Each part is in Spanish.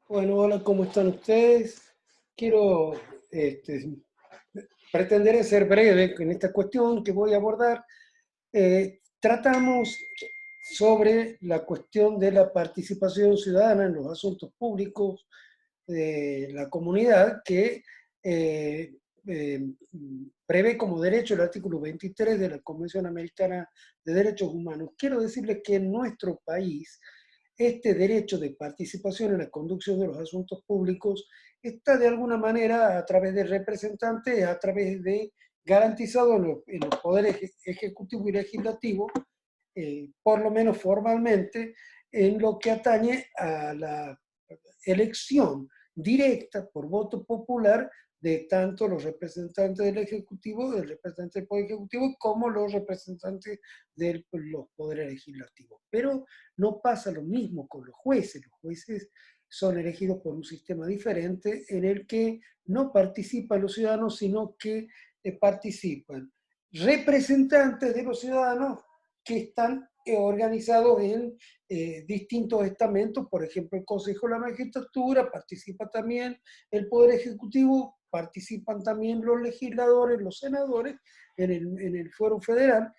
Bueno, hola, ¿cómo están ustedes? Quiero, pretenderé ser breve en esta cuestión que voy a abordar. Tratamos sobre la cuestión de la participación ciudadana en los asuntos públicos de la comunidad que eh, eh, prevé como derecho el artículo 23 de la Convención Americana de Derechos Humanos. Quiero decirles que en nuestro país este derecho de participación en la conducción de los asuntos públicos está de alguna manera a través de representantes, a través de garantizado en los poderes ejecutivo y legislativo, por lo menos formalmente, en lo que atañe a la elección directa por voto popular de tanto los representantes del Ejecutivo, del representante del Poder Ejecutivo, como los representantes de los poderes legislativos. Pero no pasa lo mismo con los jueces. Los jueces son elegidos por un sistema diferente en el que no participan los ciudadanos, sino que participan representantes de los ciudadanos que están organizados en distintos estamentos, por ejemplo, el Consejo de la Magistratura, participa también el Poder Ejecutivo, participan también los legisladores, los senadores en el Fuero Federal,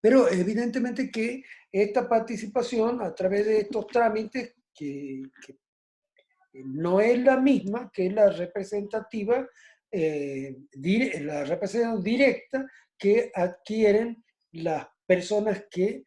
pero evidentemente que esta participación a través de estos trámites que no es la misma que la representación directa que adquieren las personas que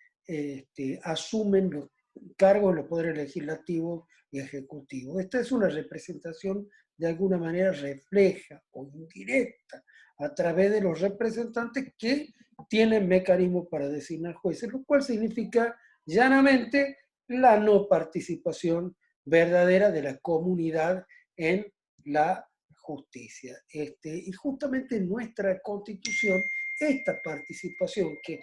asumen los cargos en los poderes legislativo y ejecutivo. Esta es una representación de alguna manera refleja o indirecta a través de los representantes que tienen mecanismos para designar jueces, lo cual significa llanamente la no participación verdadera de la comunidad en la justicia. Y justamente en nuestra constitución, esta participación, que es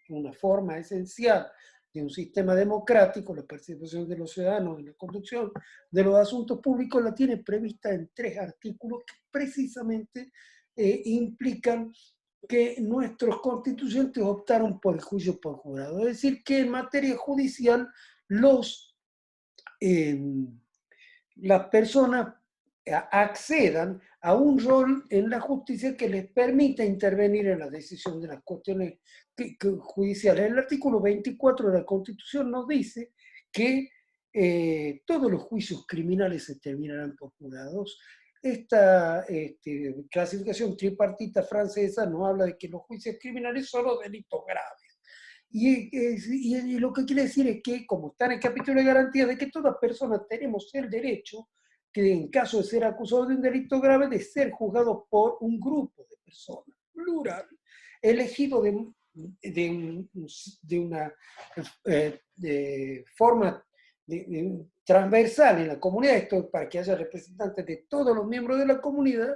una forma esencial de un sistema democrático, la participación de los ciudadanos en la conducción de los asuntos públicos, la tiene prevista en 3 artículos que precisamente implican que nuestros constituyentes optaron por el juicio por jurado. Es decir, que en materia judicial los las personas accedan a un rol en la justicia que les permita intervenir en la decisión de las cuestiones judiciales. El artículo 24 de la Constitución nos dice que todos los juicios criminales se terminarán por jurados. Esta clasificación tripartita francesa no habla de que los juicios criminales son los delitos graves. Y lo que quiere decir es que, como está en el capítulo de garantía, de que todas personas tenemos el derecho, que en caso de ser acusado de un delito grave, de ser juzgado por un grupo de personas, plural, elegido de una forma transversal en la comunidad, esto es para que haya representantes de todos los miembros de la comunidad,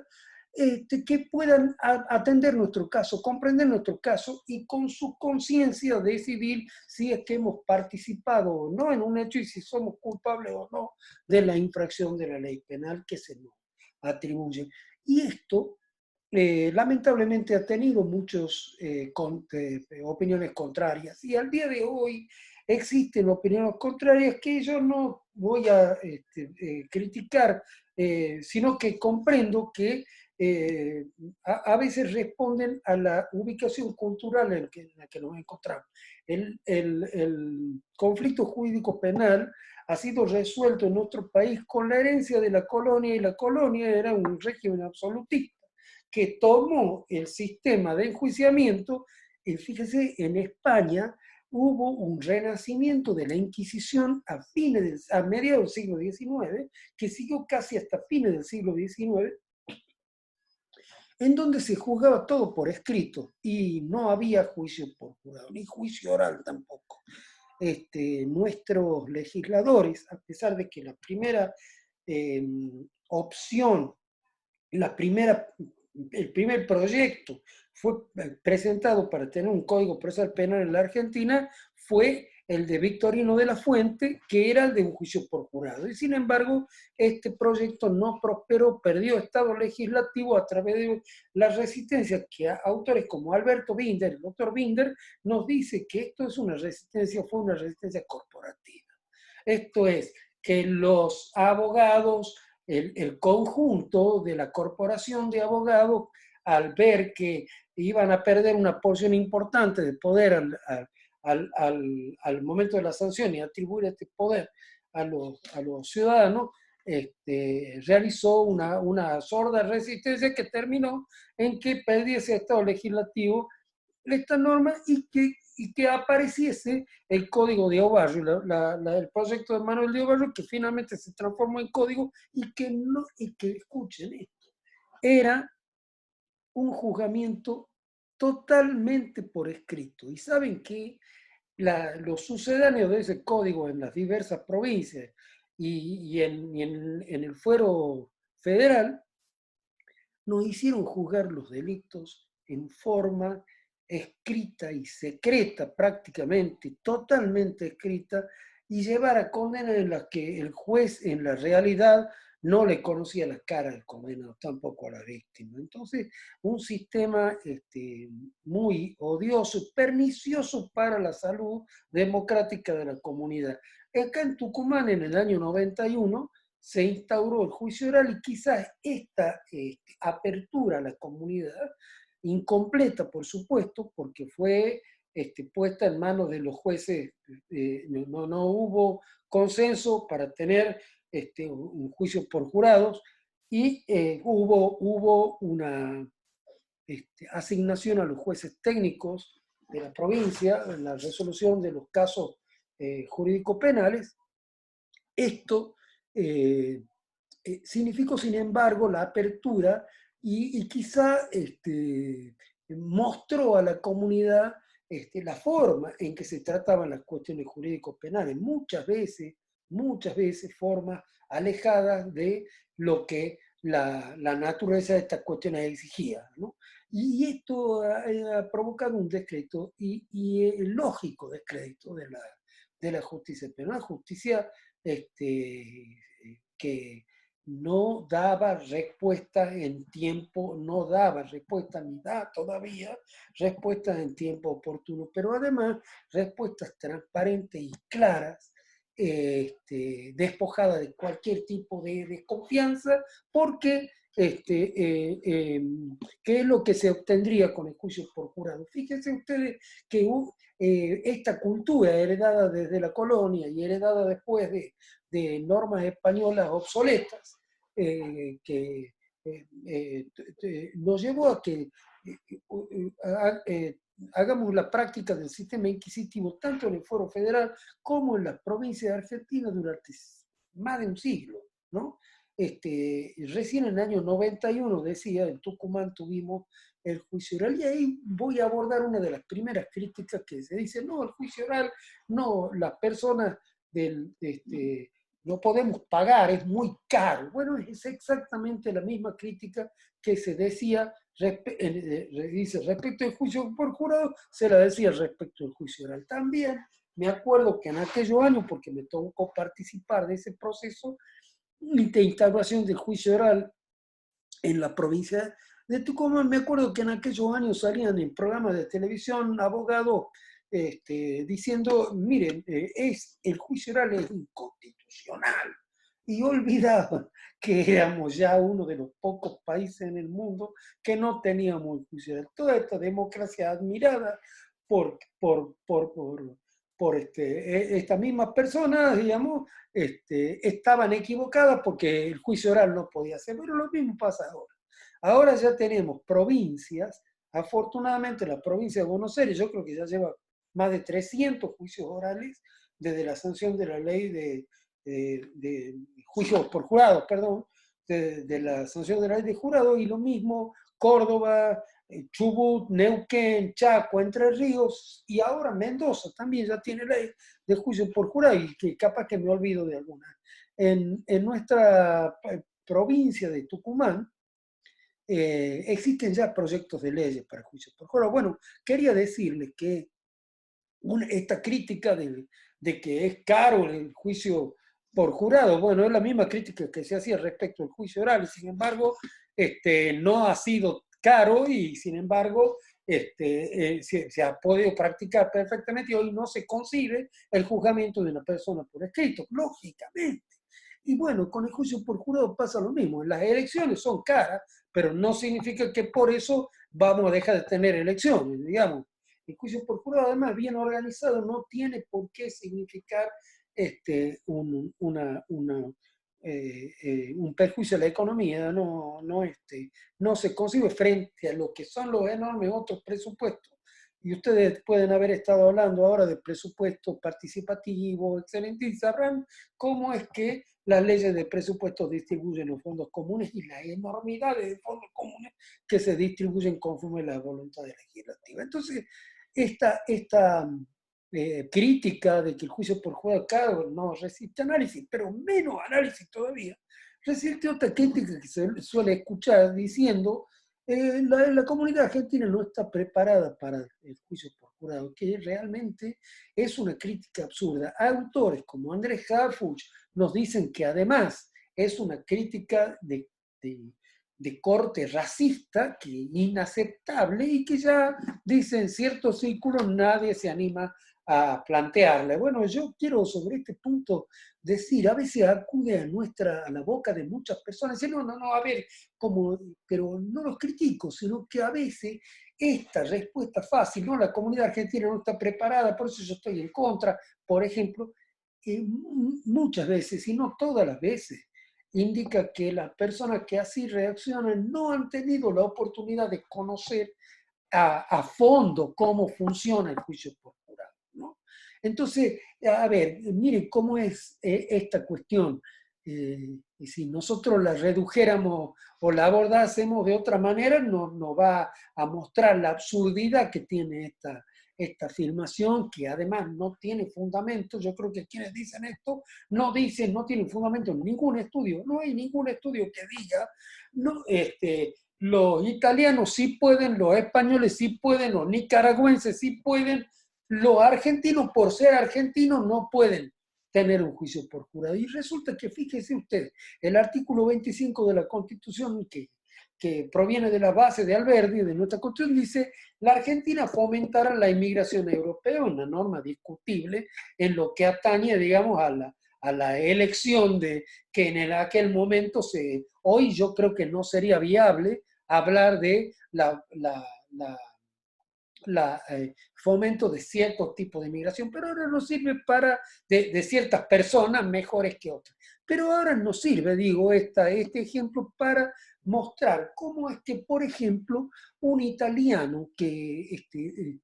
que puedan atender nuestro caso, comprender nuestro caso y con su conciencia decidir si es que hemos participado o no en un hecho y si somos culpables o no de la infracción de la ley penal que se nos atribuye. Y esto lamentablemente ha tenido muchas opiniones contrarias y al día de hoy existen opiniones contrarias que yo no voy a criticar, sino que comprendo que a veces responden a la ubicación cultural en la que nos encontramos. El conflicto jurídico penal ha sido resuelto en nuestro país con la herencia de la colonia, y la colonia era un régimen absolutista que tomó el sistema de enjuiciamiento. Fíjese, en España hubo un renacimiento de la Inquisición a mediados del siglo XIX, que siguió casi hasta fines del siglo XIX, en donde se juzgaba todo por escrito y no había juicio por jurado, ni juicio oral tampoco. Nuestros legisladores, a pesar de que la primera opción, el primer proyecto fue presentado para tener un código procesal penal en la Argentina, fue el de Victorino de la Fuente, que era el de un juicio por jurado. Y sin embargo, este proyecto no prosperó, perdió estado legislativo a través de la resistencia que autores como Alberto Binder, el doctor Binder, nos dice que esto es una resistencia, fue una resistencia corporativa. Esto es, que los abogados, el conjunto de la corporación de abogados, al ver que iban a perder una porción importante de poder al momento de la sanción y atribuir este poder a los ciudadanos, realizó una sorda resistencia que terminó en que perdiese el Estado legislativo esta norma y que apareciese el código de Obarrio, el proyecto de Manuel de Obarrio, que finalmente se transformó en código y que escuchen esto, era un juzgamiento totalmente por escrito. Y saben que los sucedáneos de ese código en las diversas provincias en el fuero federal nos hicieron juzgar los delitos en forma escrita y secreta prácticamente, totalmente escrita, y llevar a condenas en las que el juez en la realidad no le conocía la cara del condenado, tampoco a la víctima. Entonces, un sistema muy odioso, pernicioso para la salud democrática de la comunidad. Acá en Tucumán, en el año 91, se instauró el juicio oral y quizás esta apertura a la comunidad, incompleta por supuesto, porque fue puesta en manos de los jueces, no hubo consenso para tener un juicio por jurados y hubo una asignación a los jueces técnicos de la provincia en la resolución de los casos jurídico-penales. Esto significó, sin embargo, la apertura y quizá mostró a la comunidad la forma en que se trataban las cuestiones jurídicos penales, muchas veces formas alejadas de lo que la naturaleza de estas cuestiones exigía, ¿no? Y esto ha provocado un descrédito y el lógico descrédito de la justicia penal, justicia que no daba respuesta en tiempo, no daba respuesta ni da todavía respuestas en tiempo oportuno, pero además respuestas transparentes y claras, despojadas de cualquier tipo de desconfianza, porque ¿qué es lo que se obtendría con el juicio por jurado? Fíjense ustedes que esta cultura heredada desde la colonia y heredada después de normas españolas obsoletas, que nos llevó a que hagamos la práctica del sistema inquisitivo tanto en el Foro Federal como en las provincias de Argentina durante más de un siglo, ¿no? Recién en el año 91, decía, en Tucumán tuvimos el juicio oral, y ahí voy a abordar una de las primeras críticas que se dice, no, el juicio oral, no, las personas no podemos pagar, es muy caro. Bueno, es exactamente la misma crítica que se decía, dice, respecto al juicio por jurado, se la decía respecto al juicio oral. También me acuerdo que en aquellos años, porque me tocó participar de ese proceso, de instauración del juicio oral en la provincia de Tucumán, me acuerdo que en aquellos años salían en programas de televisión abogados diciendo, miren, el juicio oral es inconstitucional. Y olvidaban que éramos ya uno de los pocos países en el mundo que no teníamos el juicio oral. Toda esta democracia admirada por, por, por, por estas mismas personas, digamos, estaban equivocadas porque el juicio oral no podía ser. Pero lo mismo pasa ahora. Ahora ya tenemos provincias, afortunadamente la provincia de Buenos Aires, yo creo que ya lleva más de 300 juicios orales desde la sanción de la ley de juicios por jurado, perdón, de la sanción de la ley de jurado, y lo mismo Córdoba, Chubut, Neuquén, Chaco, Entre Ríos, y ahora Mendoza también ya tiene ley de juicio por jurado, y que capaz que me olvido de alguna. En nuestra provincia de Tucumán existen ya proyectos de leyes para juicios por jurado. Bueno, quería decirles que esta crítica de que es caro el juicio por jurado, bueno, es la misma crítica que se hacía respecto al juicio oral, y sin embargo, no ha sido caro, y sin embargo, se ha podido practicar perfectamente y hoy no se concibe el juzgamiento de una persona por escrito, lógicamente. Y bueno, con el juicio por jurado pasa lo mismo. Las elecciones son caras, pero no significa que por eso vamos a dejar de tener elecciones, digamos. El juicio por jurado, además, bien organizado, no tiene por qué significar un perjuicio a la economía, no se concibe frente a lo que son los enormes otros presupuestos. Y ustedes pueden haber estado hablando ahora de presupuesto participativo, excelente, y sabrán cómo es que las leyes de presupuesto distribuyen los fondos comunes y la enormidad de fondos comunes que se distribuyen conforme a la voluntad legislativa. Entonces, esta crítica de que el juicio por jurado claro, no resiste análisis, pero menos análisis todavía, resiste otra crítica que se suele escuchar diciendo la comunidad argentina no está preparada para el juicio por jurado, que realmente es una crítica absurda. Autores como Andrés Harfuch nos dicen que además es una crítica de corte racista, que inaceptable y que ya dicen ciertos círculos nadie se anima a plantearla. Bueno, yo quiero sobre este punto decir, a veces acude a la boca de muchas personas, y no, a ver, pero no los critico, sino que a veces esta respuesta fácil, no, la comunidad argentina no está preparada, por eso yo estoy en contra, por ejemplo, muchas veces, y no todas las veces, indica que las personas que así reaccionan no han tenido la oportunidad de conocer a fondo cómo funciona el juicio por jurado, ¿no? Entonces, a ver, miren cómo es esta cuestión. Y si nosotros la redujéramos o la abordásemos de otra manera, nos va a mostrar la absurdidad que tiene esta afirmación, que además no tiene fundamento. Yo creo que quienes dicen esto no tienen fundamento en ningún estudio. No hay ningún estudio que diga, no, los italianos sí pueden, los españoles sí pueden, los nicaragüenses sí pueden, los argentinos, por ser argentinos, no pueden tener un juicio por jurado. Y resulta que, fíjese usted, el artículo 25 de la Constitución, que proviene de la base de Alberdi, de nuestra Constitución, dice, la Argentina fomentará la inmigración europea, una norma discutible en lo que atañe, digamos, a la elección de que en aquel momento hoy yo creo que no sería viable hablar de fomento de ciertos tipos de inmigración, pero ahora nos sirve de ciertas personas mejores que otras. Pero ahora nos sirve, digo, este ejemplo para mostrar cómo es que, por ejemplo, un italiano que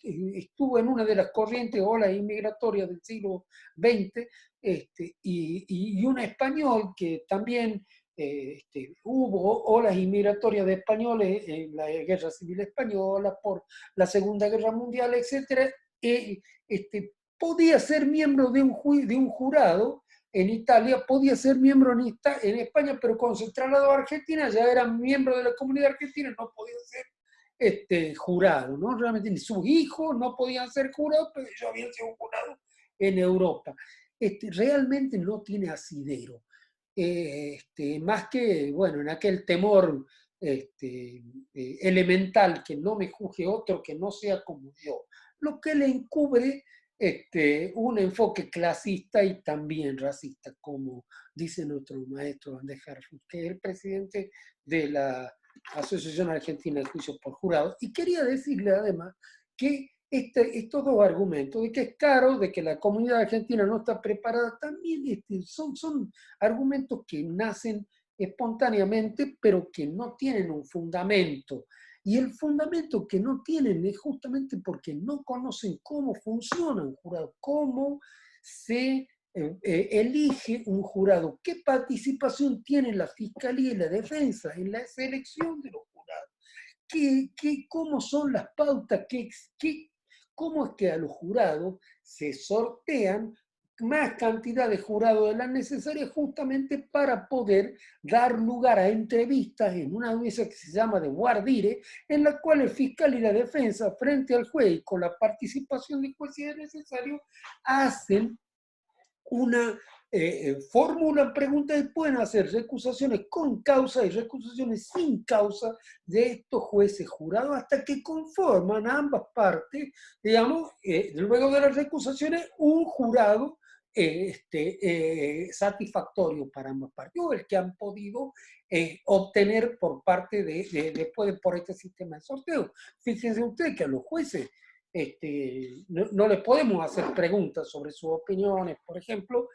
estuvo en una de las corrientes olas inmigratorias del siglo XX y un español que también hubo olas inmigratorias de españoles en la Guerra Civil Española, por la Segunda Guerra Mundial, etc., podía ser miembro de un jurado en Italia, podía ser miembro en España, pero cuando se trasladó a Argentina ya era miembro de la comunidad argentina, no podía ser jurado, ¿no? Realmente ni sus hijos no podían ser jurados, pero ellos habían sido jurados en Europa. Realmente no tiene asidero. Más que, bueno, en aquel temor elemental que no me juzgue otro que no sea como yo, lo que le encubre un enfoque clasista y también racista, como dice nuestro maestro Andrés Harfuch, que es el presidente de la Asociación Argentina de Juicios por Jurado. Y quería decirle además que estos dos argumentos, de que es caro, de que la comunidad argentina no está preparada, también son argumentos que nacen espontáneamente, pero que no tienen un fundamento. Y el fundamento que no tienen es justamente porque no conocen cómo funciona un jurado, cómo se elige un jurado, qué participación tiene la fiscalía y la defensa en la selección de los jurados, cómo son las pautas, cómo es que a los jurados se sortean más cantidad de jurados de la necesaria justamente para poder dar lugar a entrevistas en una audiencia que se llama de voir dire, en la cual el fiscal y la defensa frente al juez con la participación del juez si es necesario hacen una formulan preguntas y pueden hacer recusaciones con causa y recusaciones sin causa de estos jueces jurados hasta que conforman a ambas partes, digamos, luego de las recusaciones, un jurado satisfactorio para ambas partes, o el que han podido obtener por parte después por este sistema de sorteo. Fíjense ustedes que a los jueces no les podemos hacer preguntas sobre sus opiniones, por ejemplo,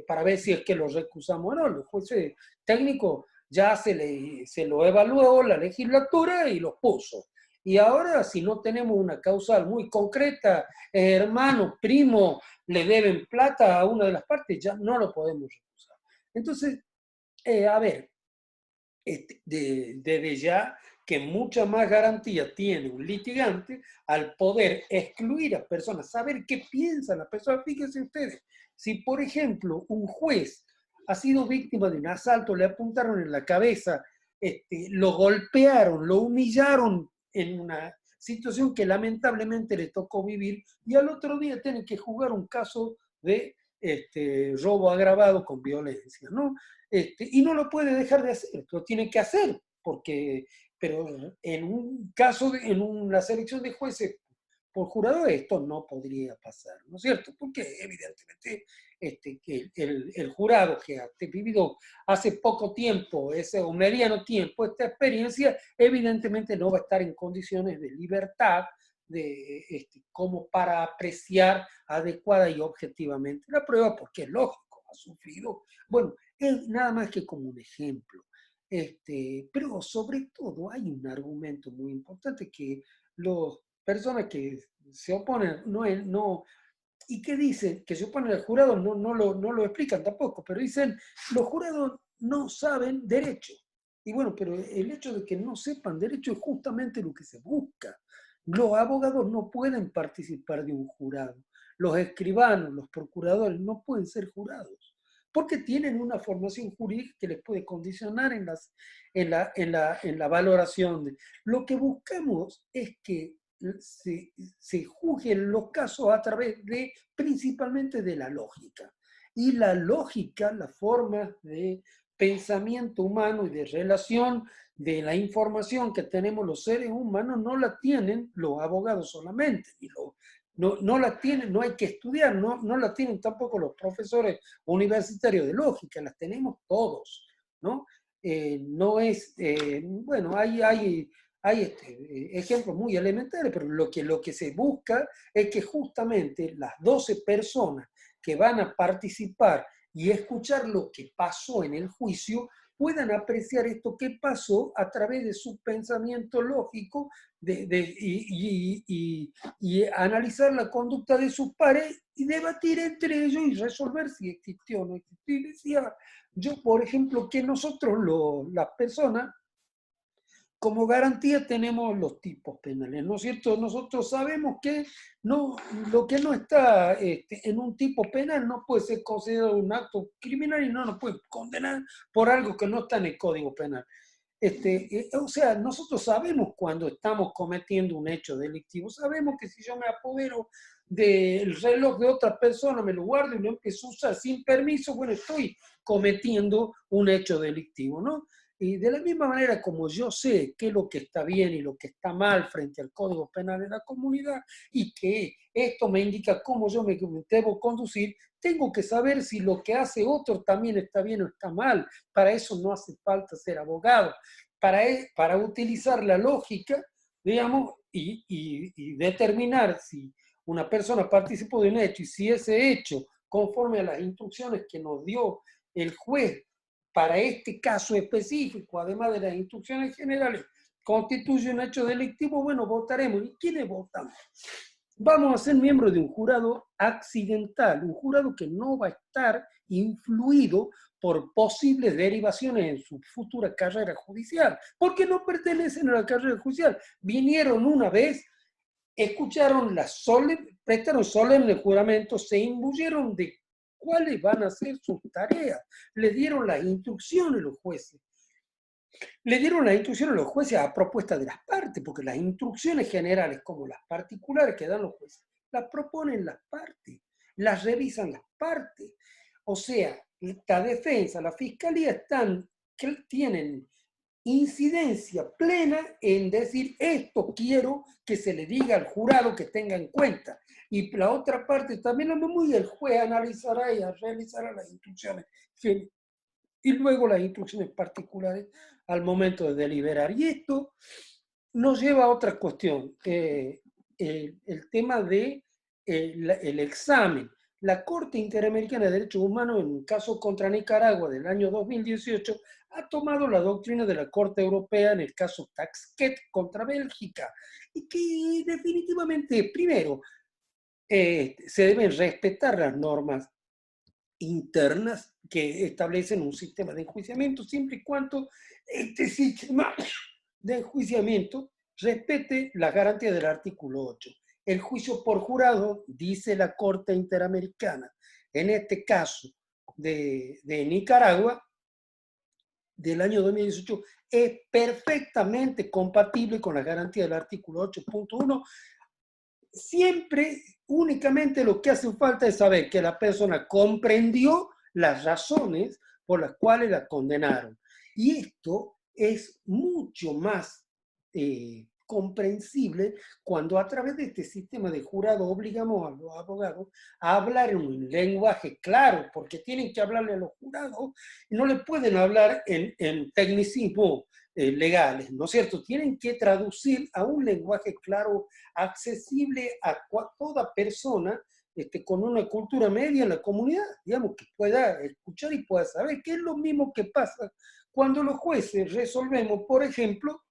para ver si es que los recusamos o no. Los jueces técnicos ya se lo evaluó la legislatura y los puso. Y ahora, si no tenemos una causal muy concreta, hermano, primo, le deben plata a una de las partes, ya no lo podemos recusar. Entonces, a ver, desde ya que mucha más garantía tiene un litigante al poder excluir a personas, saber qué piensan las personas. Fíjense ustedes, si por ejemplo un juez ha sido víctima de un asalto, le apuntaron en la cabeza, lo golpearon, lo humillaron en una situación que lamentablemente le tocó vivir, y al otro día tiene que jugar un caso de robo agravado con violencia, ¿no? Y no lo puede dejar de hacer, lo tiene que hacer, pero en un caso, en una selección de jueces por jurado, esto no podría pasar, ¿no es cierto? Porque evidentemente que el jurado que ha vivido hace poco tiempo, o mediano tiempo, esta experiencia, evidentemente no va a estar en condiciones de libertad como para apreciar adecuada y objetivamente la prueba, porque es lógico, ha sufrido. Bueno, es nada más que como un ejemplo. Pero sobre todo hay un argumento muy importante que las personas que se oponen y que dicen que se oponen al jurado no lo explican tampoco, pero dicen los jurados no saben derecho. Y bueno, pero el hecho de que no sepan derecho es justamente lo que se busca. Los abogados no pueden participar de un jurado. Los escribanos, los procuradores no pueden ser jurados, porque tienen una formación jurídica que les puede condicionar en la valoración. Lo que buscamos es que se juzguen los casos a través principalmente de la lógica. Y la lógica, las formas de pensamiento humano y de relación de la información que tenemos los seres humanos no la tienen los abogados solamente, no la tienen, no hay que estudiar, no la tienen tampoco los profesores universitarios de lógica, las tenemos todos, ¿no? No es, bueno, hay ejemplos muy elementales, pero lo que se busca es que justamente las 12 personas que van a participar y escuchar lo que pasó en el juicio puedan apreciar esto que pasó a través de su pensamiento lógico y analizar la conducta de sus pares y debatir entre ellos y resolver si existió o no existió. Y decía yo, por ejemplo, que nosotros, las personas, como garantía tenemos los tipos penales, ¿no es cierto? Nosotros sabemos que lo que no está en un tipo penal no puede ser considerado un acto criminal y no nos puede condenar por algo que no está en el Código Penal. O sea, nosotros sabemos cuando estamos cometiendo un hecho delictivo, sabemos que si yo me apodero del reloj de otra persona, me lo guardo y lo empiezo a usar sin permiso, bueno, estoy cometiendo un hecho delictivo, ¿no? Y de la misma manera como yo sé qué es lo que está bien y lo que está mal frente al Código Penal de la comunidad y que esto me indica cómo yo me debo conducir, tengo que saber si lo que hace otro también está bien o está mal. Para eso no hace falta ser abogado. Para utilizar la lógica, digamos, y determinar si una persona participó de un hecho y si ese hecho, conforme a las instrucciones que nos dio el juez para este caso específico, además de las instrucciones generales, constituye un hecho delictivo, bueno, votaremos. ¿Y quiénes votamos? Vamos a ser miembros de un jurado accidental, un jurado que no va a estar influido por posibles derivaciones en su futura carrera judicial, porque no pertenecen a la carrera judicial. Vinieron una vez, escucharon prestaron solemne juramento, se imbuyeron de cuáles van a ser sus tareas, le dieron las instrucciones los jueces. Le dieron las instrucciones a los jueces a propuesta de las partes, porque las instrucciones generales como las particulares que dan los jueces, las proponen las partes, las revisan las partes. O sea, la defensa, la fiscalía tienen incidencia plena en decir esto quiero que se le diga al jurado que tenga en cuenta. Y la otra parte también lo mismo y el juez analizará y realizará las instrucciones y luego las instrucciones particulares al momento de deliberar. Y esto nos lleva a otra cuestión, el tema de el examen. La Corte Interamericana de Derechos Humanos, en un caso contra Nicaragua del año 2018, ha tomado la doctrina de la Corte Europea en el caso Taxket contra Bélgica, y que definitivamente, primero, se deben respetar las normas internas que establecen un sistema de enjuiciamiento, siempre y cuando este sistema de enjuiciamiento respete las garantías del artículo 8. El juicio por jurado, dice la Corte Interamericana, en este caso de Nicaragua, del año 2018, es perfectamente compatible con las garantías del artículo 8.1. Siempre, únicamente lo que hace falta es saber que la persona comprendió las razones por las cuales la condenaron. Y esto es mucho más comprensible cuando a través de este sistema de jurado obligamos a los abogados a hablar en un lenguaje claro, porque tienen que hablarle a los jurados y no le pueden hablar en tecnicismo legales, ¿no es cierto? Tienen que traducir a un lenguaje claro, accesible a toda persona con una cultura media en la comunidad, digamos, que pueda escuchar y pueda saber, que es lo mismo que pasa cuando los jueces resolvemos, por ejemplo,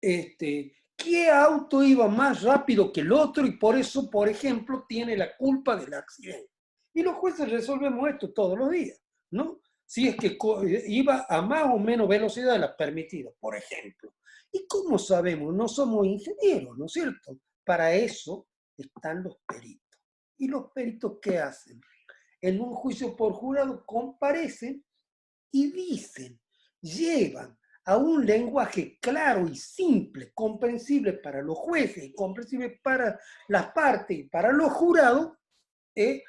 qué auto iba más rápido que el otro y por eso, por ejemplo, tiene la culpa del accidente. Y los jueces resolvemos esto todos los días, ¿no? Si es que iba a más o menos velocidad de la permitida, por ejemplo. ¿Y cómo sabemos? No somos ingenieros, ¿no es cierto? Para eso están los peritos. ¿Y los peritos qué hacen? En un juicio por jurado comparecen y dicen, llevan a un lenguaje claro y simple, comprensible para los jueces y comprensible para las partes y para los jurados, que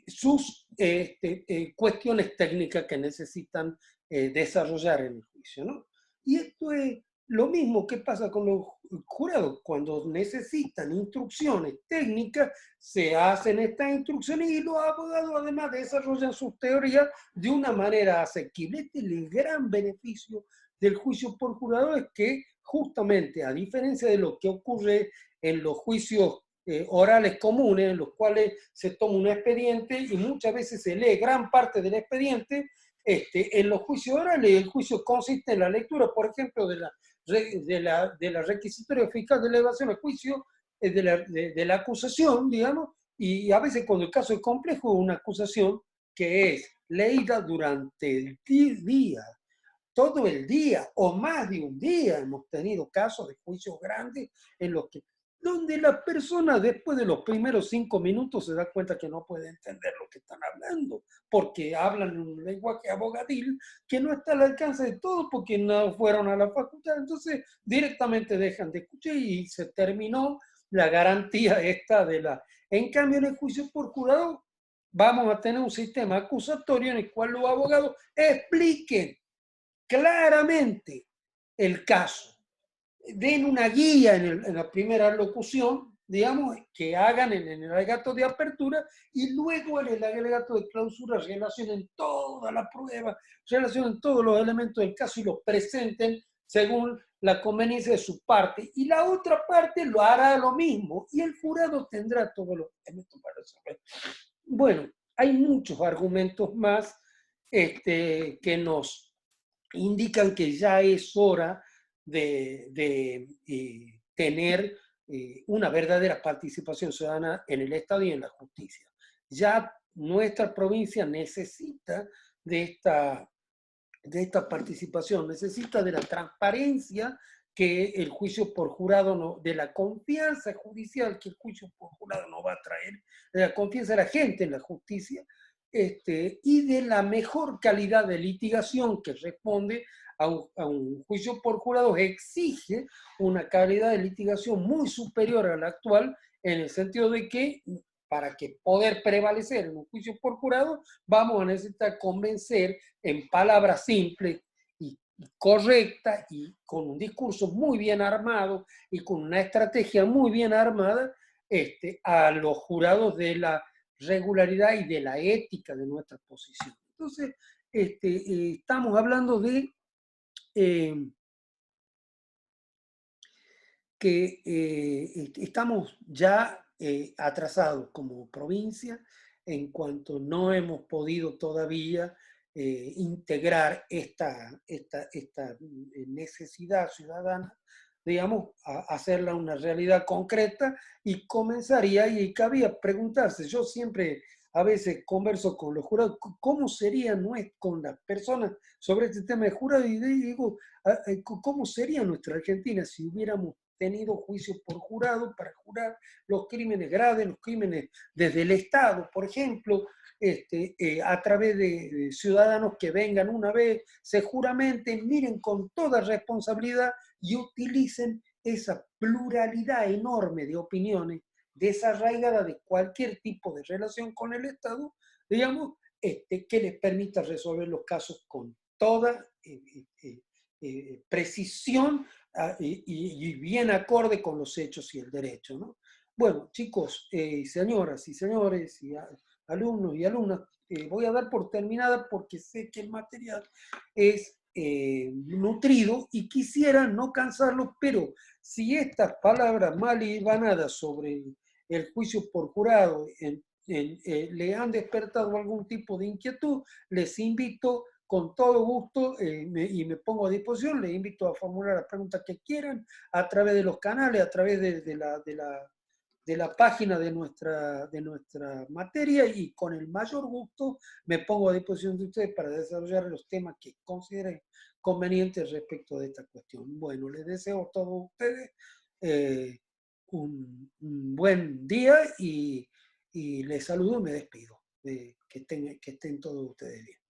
sus cuestiones técnicas que necesitan desarrollar en el juicio, ¿no? Y esto es lo mismo que pasa con los jurados. Cuando necesitan instrucciones técnicas, se hacen estas instrucciones y los abogados además desarrollan sus teorías de una manera asequible. Este es el gran beneficio del juicio por jurado, es que justamente a diferencia de lo que ocurre en los juicios orales comunes, en los cuales se toma un expediente y muchas veces se lee gran parte del expediente, en los juicios orales el juicio consiste en la lectura, por ejemplo, de la requisitoria fiscal de elevación al juicio, de la acusación, digamos, y a veces cuando el caso es complejo, una acusación que es leída durante el día, todo el día o más de un día. Hemos tenido casos de juicios grandes en los que donde la persona después de los primeros 5 minutos se da cuenta que no puede entender lo que están hablando, porque hablan en un lenguaje abogadil que no está al alcance de todos porque no fueron a la facultad, entonces directamente dejan de escuchar y se terminó la garantía esta de la... En cambio, en el juicio por jurado vamos a tener un sistema acusatorio en el cual los abogados expliquen claramente el caso, den una guía en la primera locución, digamos, que hagan en el alegato de apertura y luego en el alegato de clausura relacionen toda la prueba, relacionen todos los elementos del caso y los presenten según la conveniencia de su parte. Y la otra parte lo hará lo mismo y el jurado tendrá todos los elementos para resolver. Bueno, hay muchos argumentos más que nos indican que ya es hora de tener una verdadera participación ciudadana en el Estado y en la justicia. Ya nuestra provincia necesita de esta participación, necesita de la transparencia que el juicio por jurado, no, de la confianza judicial que el juicio por jurado nos va a traer, de la confianza de la gente en la justicia, y de la mejor calidad de litigación que responde a un juicio por jurado, exige una calidad de litigación muy superior a la actual, en el sentido de que para que poder prevalecer en un juicio por jurado, vamos a necesitar convencer en palabras simples y correctas y con un discurso muy bien armado y con una estrategia muy bien armada a los jurados de la regularidad y de la ética de nuestra posición. Entonces, estamos hablando de que estamos ya atrasados como provincia en cuanto no hemos podido todavía integrar esta necesidad ciudadana, digamos, a hacerla una realidad concreta y comenzaría, y cabía preguntarse, yo siempre a veces converso con los jurados, ¿cómo sería con las personas sobre este tema de jurado? Y digo, ¿cómo sería nuestra Argentina si hubiéramos tenido juicio por jurado para jurar los crímenes graves, los crímenes desde el Estado, por ejemplo, a través de ciudadanos que vengan una vez, se juramenten, miren con toda responsabilidad y utilicen esa pluralidad enorme de opiniones desarraigada de cualquier tipo de relación con el Estado, digamos, que les permita resolver los casos con toda precisión y bien acorde con los hechos y el derecho, ¿no? Bueno, chicos, señoras y señores, y alumnos y alumnas, voy a dar por terminada porque sé que el material es nutrido y quisiera no cansarlos, pero si estas palabras mal hilvanadas sobre el juicio por jurado le han despertado algún tipo de inquietud, les invito con todo gusto y me pongo a disposición, les invito a formular las preguntas que quieran a través de los canales, a través de la página de nuestra materia y con el mayor gusto me pongo a disposición de ustedes para desarrollar los temas que consideren convenientes respecto de esta cuestión. Bueno, les deseo a todos ustedes un buen día y les saludo y me despido. Que estén todos ustedes bien.